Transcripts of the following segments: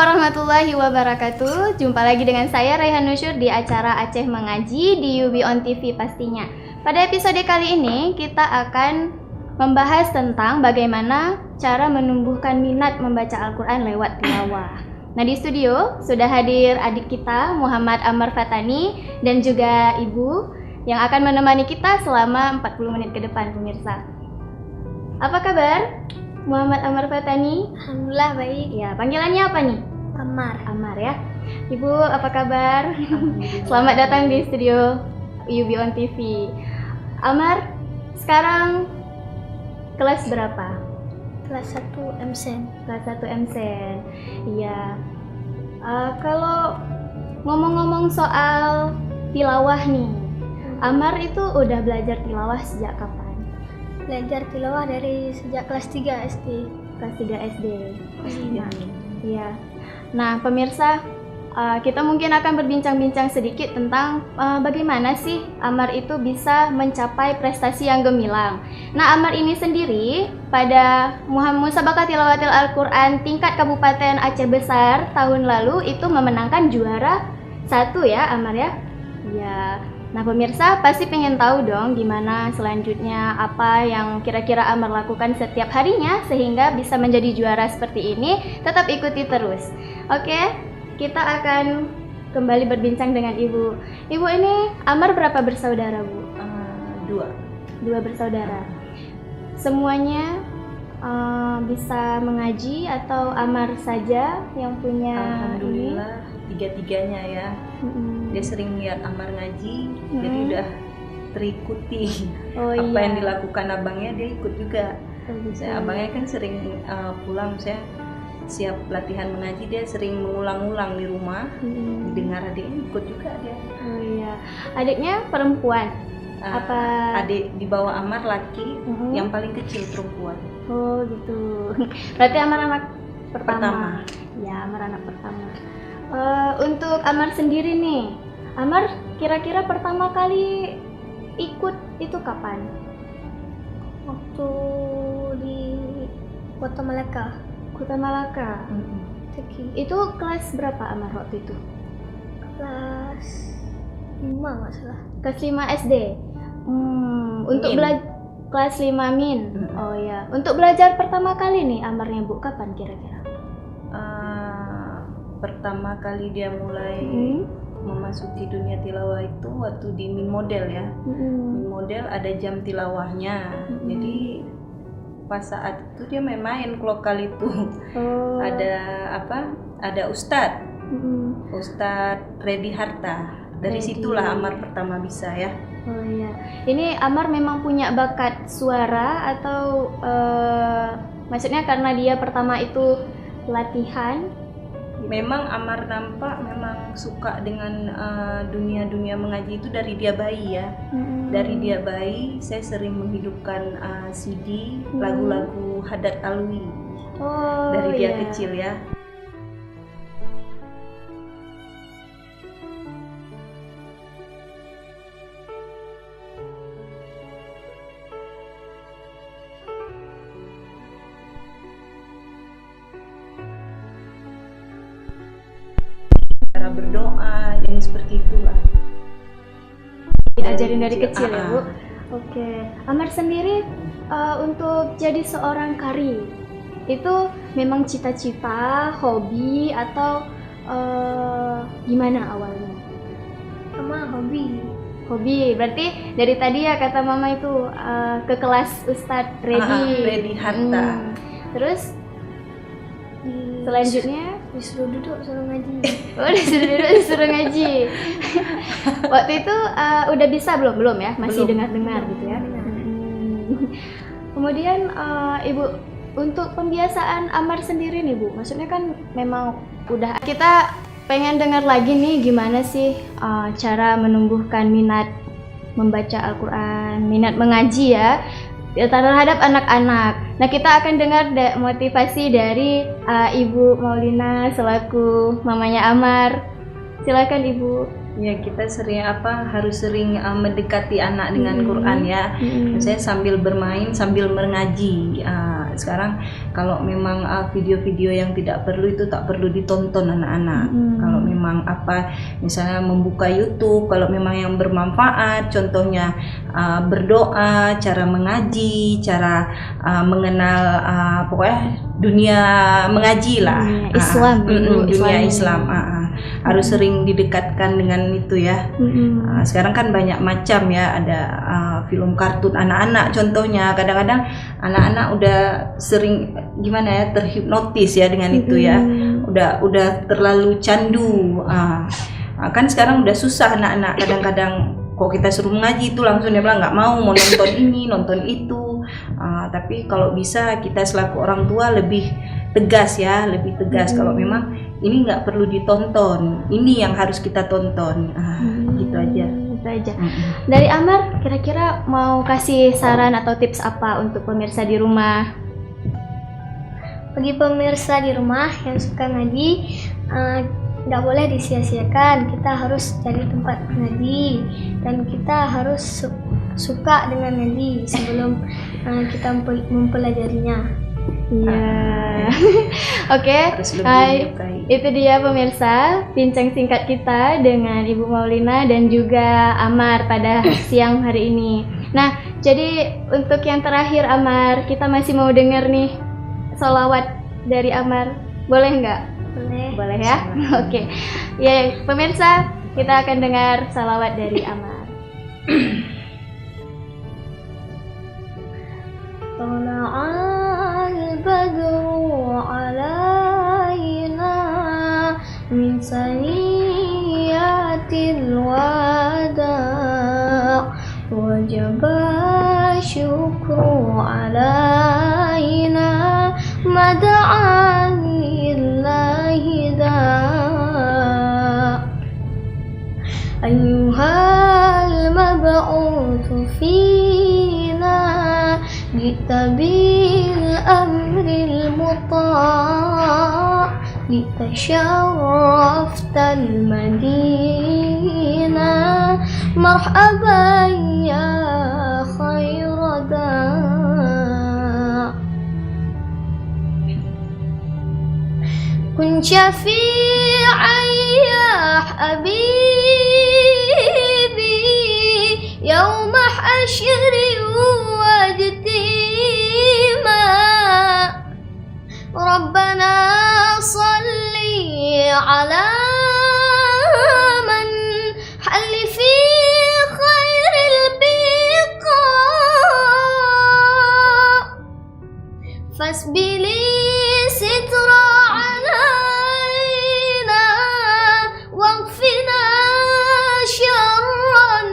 warahmatullahi wabarakatuh. Jumpa lagi dengan saya Raihan Nusyur di acara Aceh Mengaji di UB On TV pastinya. Pada episode kali ini kita akan membahas tentang bagaimana cara menumbuhkan minat membaca Al-Quran lewat tilawah. Nah, di studio sudah hadir adik kita Muhammad Amar Fatani dan juga ibu yang akan menemani kita selama 40 menit ke depan, pemirsa. Apa kabar Muhammad Amar Fatani? Alhamdulillah baik. Ya, panggilannya apa nih? Amar ya. Ibu apa kabar? Selamat datang di studio UB On TV. Amar, sekarang kelas berapa? Kelas 1 MSen. Kelas 1 MSen. Iya. Kalau ngomong-ngomong soal tilawah nih, Amar itu udah belajar tilawah sejak kapan? Belajar tilawah dari sejak kelas 3 SD. Kelas 3 SD. Iya. Iya. Nah, pemirsa, kita mungkin akan berbincang-bincang sedikit tentang bagaimana sih Amar itu bisa mencapai prestasi yang gemilang. Nah, Amar ini sendiri pada Musabaqah Tilawatil Al-Quran tingkat Kabupaten Aceh Besar tahun lalu itu memenangkan juara 1 ya, Amar ya? Iya. Nah, pemirsa pasti pengen tahu dong gimana selanjutnya, apa yang kira-kira Amar lakukan setiap harinya sehingga bisa menjadi juara seperti ini. Tetap ikuti terus. Oke, kita akan kembali berbincang dengan Ibu. Ibu ini Amar berapa bersaudara, Bu? 2 bersaudara. Semuanya bisa mengaji atau Amar saja yang punya ini? Alhamdulillah, tiga-tiganya ya. Dia sering lihat Amar ngaji, jadi udah terikuti apa yang dilakukan abangnya, dia ikut juga. Abangnya kan sering pulang, saya siap latihan mengaji, dia sering mengulang-ulang di rumah, didengar adiknya, ikut juga dia. Oh iya, adiknya perempuan? Apa adik di bawah Amar laki, yang paling kecil perempuan. Oh gitu. Berarti Amar anak pertama. Ya, Amar anak pertama. Untuk Amar sendiri nih, Amar kira-kira pertama kali ikut itu kapan? Waktu di Kota Malaka. Kota Malaka. Itu kelas berapa Amar waktu itu? Kelas 5 nggak salah. Kelas 5 SD. Untuk belajar kelas 5 min. Oh ya. Untuk belajar pertama kali nih Amarnya, Bu, kapan kira-kira? Pertama kali dia mulai memasuki dunia tilawah itu waktu di Min Model ya. Min Model ada jam tilawahnya. Jadi pas saat itu dia main lokal itu. Ada Ustadz. Ustadz Redi Harta. Dari situlah Amar pertama bisa ya. Oh iya. Ini Amar memang punya bakat suara atau maksudnya karena dia pertama itu latihan? Memang Amar nampak memang suka dengan dunia mengaji itu dari dia bayi ya. Dari dia bayi saya sering menghidupkan CD lagu-lagu Hadat Alwi. Dari dia kecil ya. Cara berdoa yang seperti itulah diajarin dari kecil ya, Bu. Oke. Amar sendiri untuk jadi seorang qari itu memang cita-cita, hobi atau gimana awalnya? Sama hobi. Berarti dari tadi ya kata Mama itu ke kelas Ustadz Redi Harta. Terus selanjutnya disuruh duduk, suruh ngaji. Disuruh duduk, disuruh ngaji. Waktu itu udah bisa belum ya? Masih dengar-dengar gitu ya. Kemudian Ibu, untuk pembiasaan Amar sendiri nih, Bu. Maksudnya kan memang udah, kita pengen dengar lagi nih gimana sih cara menumbuhkan minat membaca Al-Quran, minat mengaji ya terhadap anak-anak. Nah, kita akan dengar motivasi dari Ibu Maulina selaku mamanya Amar. Silakan Ibu. Ya, kita harus sering mendekati anak dengan Quran ya. Saya sambil bermain, sambil mengaji. Sekarang kalau memang video-video yang tidak perlu itu tak perlu ditonton anak-anak. Kalau memang misalnya membuka YouTube, kalau memang yang bermanfaat, contohnya berdoa, cara mengaji, cara mengenal pokoknya dunia mengaji lah, Islam, dunia Islam. Harus sering didekatkan dengan itu ya. Sekarang kan banyak macam ya, ada film kartun anak-anak contohnya. Kadang-kadang anak-anak udah sering gimana ya, terhipnotis ya dengan itu ya. Udah terlalu candu. Kan sekarang udah susah anak-anak, kadang-kadang kok kita suruh mengaji itu langsung dia bilang nggak mau nonton ini, nonton itu. Tapi kalau bisa kita selaku orang tua lebih tegas ya, lebih tegas kalau memang ini nggak perlu ditonton, ini yang harus kita tonton. Gitu aja. Gitu aja. Dari Amar, kira-kira mau kasih saran atau tips apa untuk pemirsa di rumah? Bagi pemirsa di rumah yang suka ngaji, nggak boleh disia-siakan. Kita harus cari tempat ngaji dan kita harus suka dengan ngaji sebelum kita mempelajarinya. Iya. Oke. Itu dia pemirsa bincang singkat kita dengan Ibu Maulina dan juga Amar pada siang hari ini. Nah, jadi untuk yang terakhir Amar, kita masih mau dengar nih sholawat dari Amar. Boleh nggak? Boleh ya? Oke. Ya, pemirsa, kita akan dengar sholawat dari Amar. Badru alaina min saniyatil wada wajaba syukru alaina mada'an lillahi da ayyuhal mab'utsu fina bitabil amril muta' litasharraftal madinah marhaban ya khairada kun syafi'an ya habibi yawma hasyri Rabbana salli ala man halli fi khairil biqa fasbili sitra alaina waghfina syarran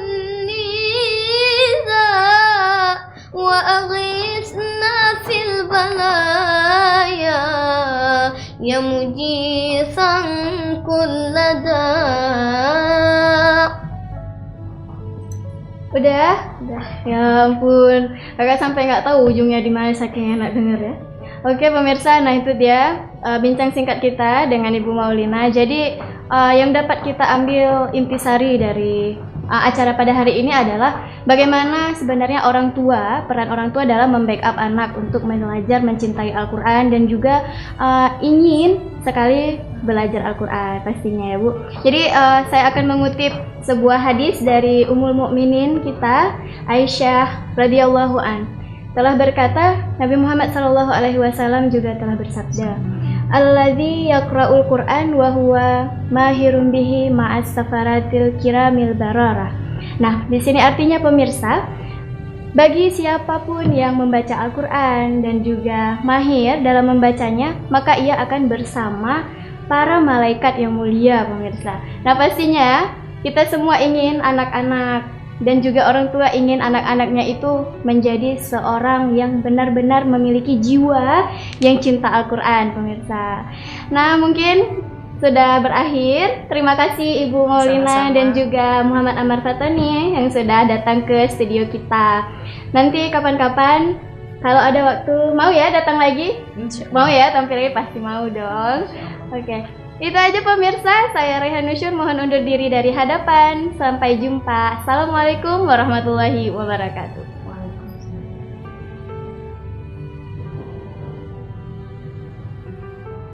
niza wa aghithna fil balaya ya mujithan kullada. Udah? Ya ampun, kakak sampai nggak tahu ujungnya di mana saking enak denger ya. Oke pemirsa, nah itu dia bincang singkat kita dengan Ibu Maulina. Jadi yang dapat kita ambil intisari dari acara pada hari ini adalah bagaimana sebenarnya peran orang tua dalam membackup anak untuk belajar mencintai Al-Quran dan juga ingin sekali belajar Al-Quran pastinya ya Bu. Jadi saya akan mengutip sebuah hadis dari Ummul Mukminin kita, Aisyah radhiyallahu an. Telah berkata, Nabi Muhammad SAW juga telah bersabda, Alladzi yaqra'ul Qur'an wa huwa mahirun bihi ma'as safaratil kiramil bararah. Nah, di sini artinya pemirsa, bagi siapapun yang membaca Al-Qur'an dan juga mahir dalam membacanya, maka ia akan bersama para malaikat yang mulia pemirsa. Nah, pastinya kita semua ingin anak-anak dan juga orang tua ingin anak-anaknya itu menjadi seorang yang benar-benar memiliki jiwa yang cinta Al-Quran, pemirsa. Nah, mungkin sudah berakhir. Terima kasih Ibu Maulina dan juga Muhammad Amar Fatoni yang sudah datang ke studio kita. Nanti kapan-kapan kalau ada waktu mau ya datang lagi? Mau ya, tampil lagi pasti mau dong. Oke. Itu aja pemirsa, saya Rehan Nusyur mohon undur diri dari hadapan. Sampai jumpa. Assalamualaikum warahmatullahi wabarakatuh.